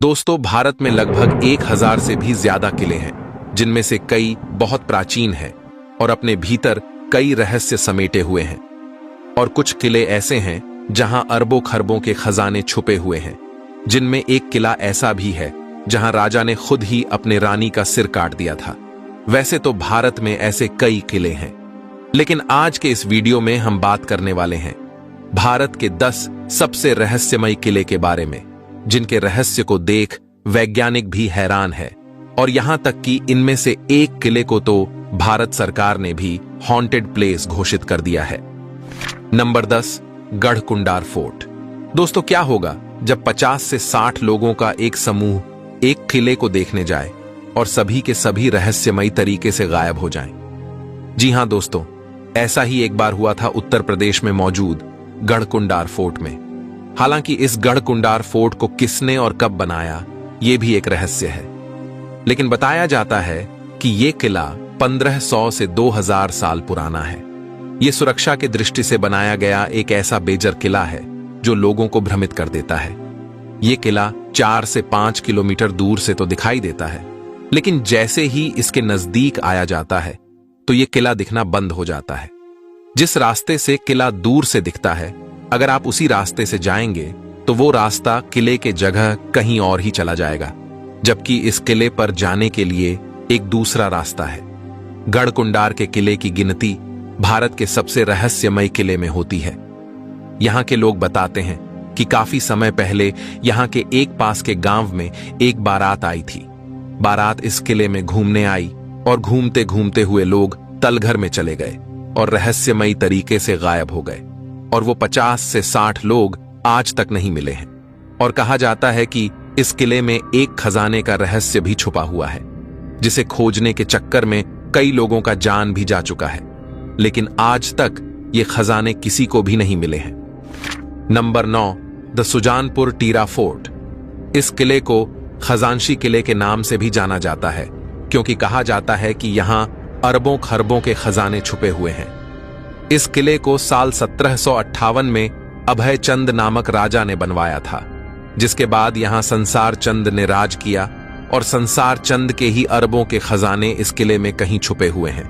दोस्तों, भारत में लगभग 1000 से भी ज्यादा किले हैं, जिनमें से कई बहुत प्राचीन हैं और अपने भीतर कई रहस्य समेटे हुए हैं। और कुछ किले ऐसे हैं जहां अरबों खरबों के खजाने छुपे हुए हैं, जिनमें एक किला ऐसा भी है जहां राजा ने खुद ही अपने रानी का सिर काट दिया था। वैसे तो भारत में ऐसे कई किले हैं, लेकिन आज के इस वीडियो में हम बात करने वाले हैं भारत के 10 सबसे रहस्यमयी किले के बारे में, जिनके रहस्य को देख वैज्ञानिक भी हैरान है। और यहां तक कि इनमें से एक किले को तो भारत सरकार ने भी हॉन्टेड प्लेस घोषित कर दिया है। Number 10, Garhkundar fort. दोस्तों, क्या होगा जब 50 से 60 लोगों का एक समूह एक किले को देखने जाए और सभी के सभी रहस्यमयी तरीके से गायब हो जाएं? जी हां दोस्तों, ऐसा ही एक बार हुआ था उत्तर प्रदेश में मौजूद गढ़कुंडार फोर्ट में। हालांकि इस गढ़कुंडार फोर्ट को किसने और कब बनाया, यह भी एक रहस्य है, लेकिन बताया जाता है कि यह किला 1500 से 2000 साल पुराना है। यह सुरक्षा की दृष्टि से बनाया गया एक ऐसा बेजर किला है जो लोगों को भ्रमित कर देता है। यह किला 4 से 5 किलोमीटर दूर से तो दिखाई देता है, लेकिन जैसे ही इसके नजदीक आया जाता है तो यह किला दिखना बंद हो जाता है। जिस रास्ते से किला दूर से दिखता है, अगर आप उसी रास्ते से जाएंगे तो वो रास्ता किले के जगह कहीं और ही चला जाएगा, जबकि इस किले पर जाने के लिए एक दूसरा रास्ता है। गढ़कुंडार के किले की गिनती भारत के सबसे रहस्यमय किले में होती है। यहां के लोग बताते हैं कि काफी समय पहले यहां के एक पास के गांव में एक बारात आई थी। बारात इस किले में घूमने आई और घूमते घूमते हुए लोग तलघर में चले गए और रहस्यमयी तरीके से गायब हो गए। और वो 50 से 60 लोग आज तक नहीं मिले हैं। और कहा जाता है कि इस किले में एक खजाने का रहस्य भी छुपा हुआ है, जिसे खोजने के चक्कर में कई लोगों का जान भी जा चुका है, लेकिन आज तक ये खजाने किसी को भी नहीं मिले हैं। Number 9, the Sujanpur टीरा fort. इस किले को खजांशी किले के नाम से भी जाना जाता है, क्योंकि कहा जाता है कि यहां अरबों खरबों के खजाने छुपे हुए हैं। इस किले को साल 1758 में अभय चंद नामक राजा ने बनवाया था, जिसके बाद यहां संसार चंद ने राज किया और संसार चंद के ही अरबों के खजाने इस किले में कहीं छुपे हुए हैं,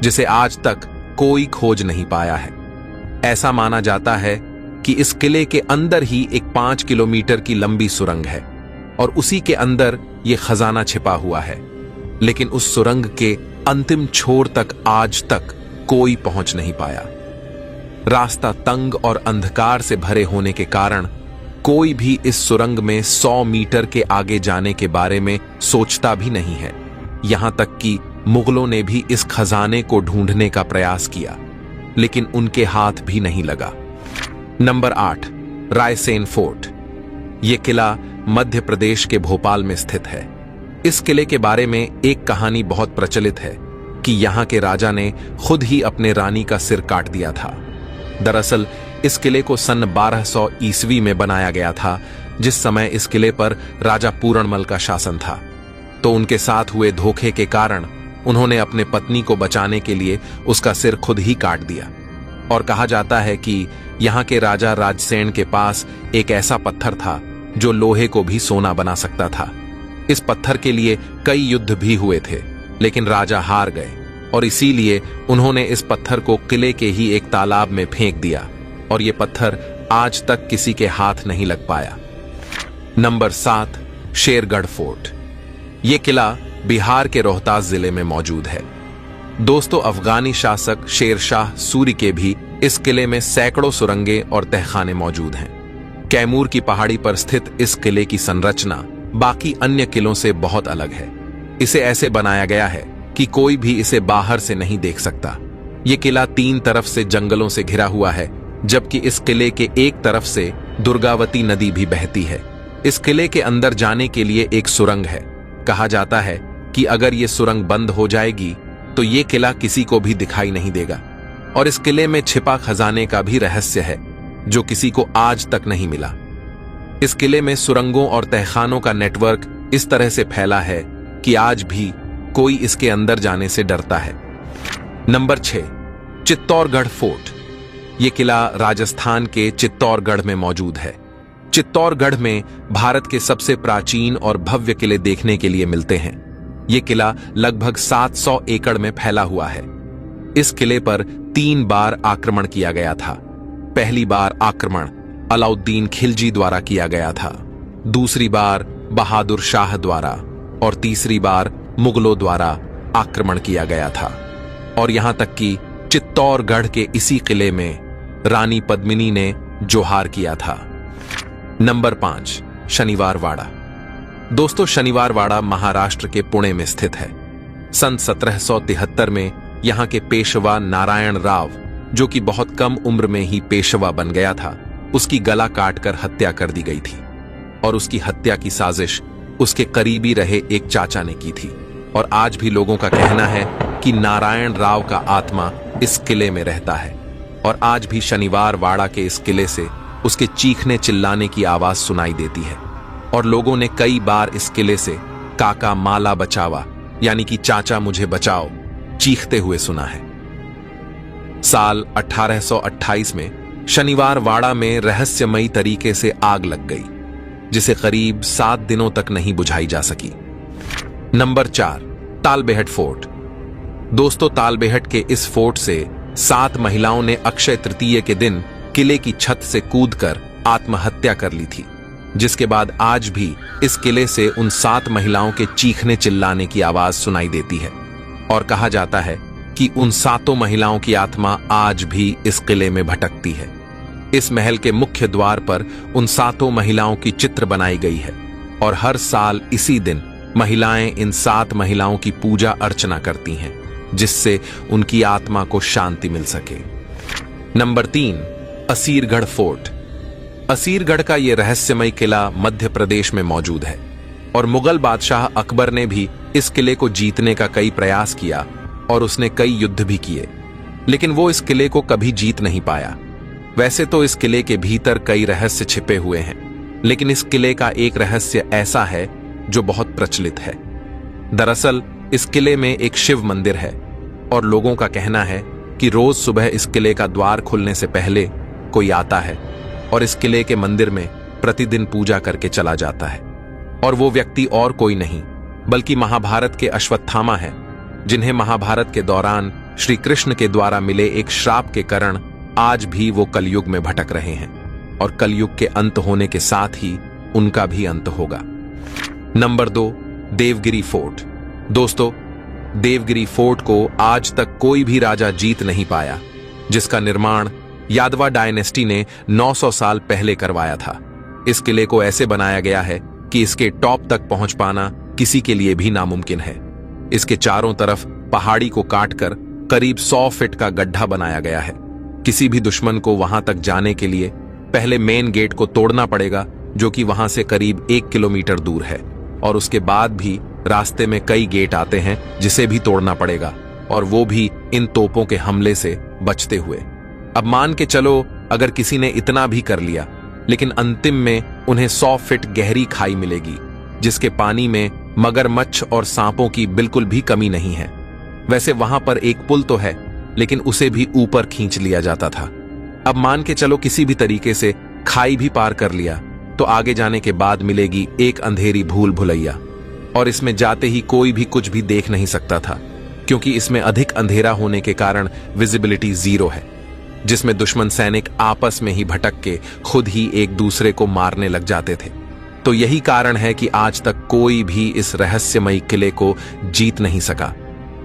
जिसे आज तक कोई खोज नहीं पाया है। ऐसा माना जाता है कि इस किले के अंदर ही एक 5 किलोमीटर की लंबी सुरंग है और उसी के अंदर यह खजाना छिपा हुआ है, लेकिन उस सुरंग के अंतिम छोर तक आज तक कोई पहुंच नहीं पाया। रास्ता तंग और अंधकार से भरे होने के कारण कोई भी इस सुरंग में 100 मीटर के आगे जाने के बारे में सोचता भी नहीं है। यहां तक कि मुगलों ने भी इस खजाने को ढूंढने का प्रयास किया, लेकिन उनके हाथ भी नहीं लगा। Number 8, Raisen fort. यह किला मध्य प्रदेश के भोपाल में स्थित है। इस किले के बारे में एक कहानी बहुत प्रचलित है कि यहां के राजा ने खुद ही अपने रानी का सिर काट दिया था। दरअसल इस किले को सन 1200 ईस्वी में बनाया गया था, जिस समय इस किले पर राजा पूरणमल का शासन था। तो उनके साथ हुए धोखे के कारण उन्होंने अपने पत्नी को बचाने के लिए उसका सिर खुद ही काट दिया। और कहा जाता है कि यहां के राजा राजसेन के पास एक ऐसा पत्थर था जो लोहे को भी सोना बना सकता था। इस पत्थर के लिए कई युद्ध भी हुए थे, लेकिन राजा हार गए और इसीलिए उन्होंने इस पत्थर को किले के ही एक तालाब में फेंक दिया और यह पत्थर आज तक किसी के हाथ नहीं लग पाया। Number 7, Shergarh fort. यह किला बिहार के रोहतास जिले में मौजूद है। दोस्तों, अफगानी शासक शेर शाह सूरी के भी इस किले में सैकड़ों सुरंगें और तहखाने मौजूद हैं। कैमूर की पहाड़ी पर स्थित इस किले की संरचना बाकी अन्य किलों से बहुत अलग है। इसे ऐसे बनाया गया है कि कोई भी इसे बाहर से नहीं देख सकता। यह किला 3 तरफ से जंगलों से घिरा हुआ है, जबकि इस किले के एक तरफ से दुर्गावती नदी भी बहती है। इस किले के अंदर जाने के लिए एक सुरंग है। कहा जाता है कि अगर यह सुरंग बंद हो जाएगी तो यह किला किसी को भी दिखाई नहीं देगा। और इस किले में छिपा खजाने का भी रहस्य है, जो किसी को आज तक नहीं मिला। इस किले में सुरंगों और तहखानों का नेटवर्क इस तरह से फैला है कि आज भी कोई इसके अंदर जाने से डरता है। Number 6, Chittorgarh fort. यह किला राजस्थान के चित्तौड़गढ़ में मौजूद है। चित्तौड़गढ़ में भारत के सबसे प्राचीन और भव्य किले देखने के लिए मिलते हैं। ये किला लगभग 700 एकड़ में फैला हुआ है। इस किले पर 3 बार आक्रमण किया गया था। पहली बार आक्रमण अलाउद्दीन खिलजी द्वारा किया गया था, दूसरी बार बहादुर शाह द्वारा और तीसरी बार मुगलों द्वारा आक्रमण किया गया था। और यहां तक कि चित्तौड़गढ़ के इसी किले में रानी पद्मिनी ने जोहार किया था। नंबर 5, शनिवार वाड़ा। दोस्तों, शनिवार वाड़ा महाराष्ट्र के पुणे में स्थित है। सन 1773 में यहां के पेशवा नारायण राव, जो कि बहुत कम उम्र में ही पेशवा बन गया था, उसकी गला काटकर हत्या कर दी गई थी। और उसकी हत्या की साजिश उसके करीबी रहे एक चाचा ने की थी। और आज भी लोगों का कहना है कि नारायण राव का आत्मा इस किले में रहता है। और आज भी शनिवार वाड़ा के इस किले से उसके चीखने चिल्लाने की आवाज सुनाई देती है। और लोगों ने कई बार इस किले से काका माला बचावा, यानी कि चाचा मुझे बचाओ, चीखते हुए सुना है। साल 1828 में शनिवार वाड़ा में रहस्यमयी तरीके से आग लग गई, जिसे करीब 7 दिनों तक नहीं बुझाई जा सकी। Number 4, Talbehat fort. दोस्तों, तालबेहट के इस फोर्ट से 7 महिलाओं ने अक्षय तृतीय के दिन किले की छत से कूदकर आत्महत्या कर ली थी, जिसके बाद आज भी इस किले से उन 7 महिलाओं के चीखने चिल्लाने की आवाज सुनाई देती है। और कहा जाता है कि उन 7 महिलाओं की आत्मा आज भी इस किले में भटकती है। इस महल के मुख्य द्वार पर उन 7 महिलाओं की चित्र बनाई गई है। और हर साल इसी दिन महिलाएं इन 7 महिलाओं की पूजा अर्चना करती हैं, जिससे उनकी आत्मा को शांति मिल सके। Number 3, Asirgarh fort. असीरगढ़ का यह रहस्यमय किला मध्य प्रदेश में मौजूद है। और मुगल बादशाह अकबर ने भी इस किले को जीतने का कई प्रयास किया और उसने कई युद्ध भी किए, लेकिन वो इस किले को कभी जीत नहीं पाया। वैसे तो इस किले के भीतर कई रहस्य छिपे हुए हैं, लेकिन इस किले का एक रहस्य ऐसा है जो बहुत प्रचलित है। दरअसल इस किले में एक शिव मंदिर है और लोगों का कहना है कि रोज सुबह इस किले का द्वार खुलने से पहले कोई आता है और इस किले के मंदिर में प्रतिदिन पूजा करके चला जाता है। और वो व्यक्ति और कोई नहीं बल्कि महाभारत के अश्वत्थामा हैं, जिन्हें महाभारत के दौरान श्री कृष्ण के द्वारा मिले एक श्राप के कारण आज भी वो कलयुग में भटक रहे हैं। और कलयुग के अंत होने के साथ ही उनका भी अंत होगा। Number 2, Devagiri fort. दोस्तों, देवगिरी फोर्ट को आज तक कोई भी राजा जीत नहीं पाया, जिसका निर्माण यादवा डायनेस्टी ने 900 साल पहले करवाया था। इस किले को ऐसे बनाया गया है कि इसके टॉप तक पहुंच पाना किसी के लिए भी नामुमकिन है। इसके चारों तरफ पहाड़ी को काटकर करीब 100 फीट का गड्ढा बनाया गया है। किसी भी दुश्मन को वहां तक जाने के लिए पहले मेन गेट को तोड़ना पड़ेगा, जो कि वहां से करीब 1 किलोमीटर दूर है। और उसके बाद भी रास्ते में कई गेट आते हैं जिसे भी तोड़ना पड़ेगा, और वो भी इन तोपों के हमले से बचते हुए। अब मान के चलो अगर किसी ने इतना भी कर लिया, लेकिन अंतिम में उन्हें 100 फीट गहरी खाई मिलेगी, जिसके पानी में मगरमच्छ और सांपों की बिल्कुल भी कमी नहीं है। वैसे वहां पर एक पुल तो है, लेकिन उसे भी ऊपर खींच लिया जाता था। अब मान के चलो किसी भी तरीके से खाई भी पार कर लिया, तो आगे जाने के बाद मिलेगी एक अंधेरी भूल भुलैया। और इसमें जाते ही कोई भी कुछ भी देख नहीं सकता था, क्योंकि इसमें अधिक अंधेरा होने के कारण विजिबिलिटी 0 है, जिसमें दुश्मन सैनिक आपस में ही भटक के खुद ही एक दूसरे को मारने लग जाते थे। तो यही कारण है कि आज तक कोई भी इस रहस्यमयी किले को जीत नहीं सका।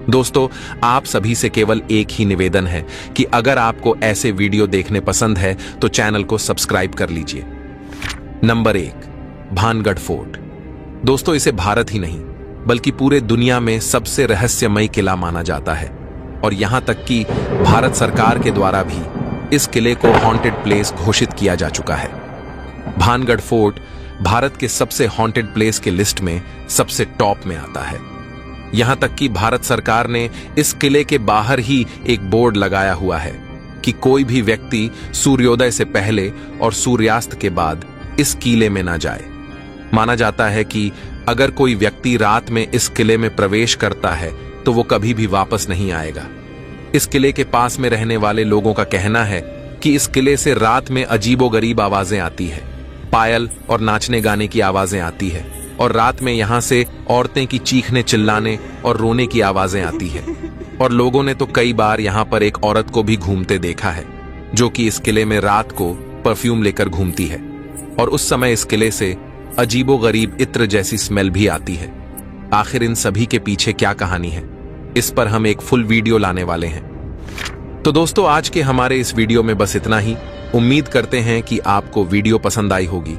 दोस्तों, आप सभी से केवल एक ही निवेदन है कि अगर आपको ऐसे वीडियो देखने पसंद है तो चैनल को सब्सक्राइब कर लीजिए। Number 1, Bhangarh fort. दोस्तों, इसे भारत ही नहीं बल्कि पूरे दुनिया में सबसे रहस्यमयी किला माना जाता है। और यहां तक कि भारत सरकार के द्वारा भी इस किले को हॉन्टेड प्लेस घोषित किया जा चुका है। भानगढ़ फोर्ट भारत के सबसे हॉन्टेड प्लेस के लिस्ट में सबसे टॉप में आता है। यहां तक कि भारत सरकार ने इस किले के बाहर ही एक बोर्ड लगाया हुआ है कि कोई भी व्यक्ति सूर्योदय से पहले और सूर्यास्त के बाद इस किले में ना जाए। माना जाता है कि अगर कोई व्यक्ति रात में इस किले में प्रवेश करता है तो वो कभी भी वापस नहीं आएगा। इस किले के पास में रहने वाले लोगों का कहना है कि इस किले से रात में अजीबोगरीब आवाजें आती है, पायल और नाचने गाने की आवाजें आती है, और रात में यहाँ से औरतें की चीखने चिल्लाने और रोने की आवाजें आती है। और लोगों ने तो कई बार यहाँ पर एक औरत को भी घूमते देखा है, जो कि इस किले में रात को परफ्यूम लेकर घूमती है, और उस समय इस किले से अजीबोगरीब इत्र जैसी स्मेल भी आती है। आखिर इन सभी के पीछे क्या कहानी है, इस पर हम एक फुल वीडियो लाने वाले हैं। तो दोस्तों, आज के हमारे इस वीडियो में बस इतना ही। उम्मीद करते हैं कि आपको वीडियो पसंद आई होगी।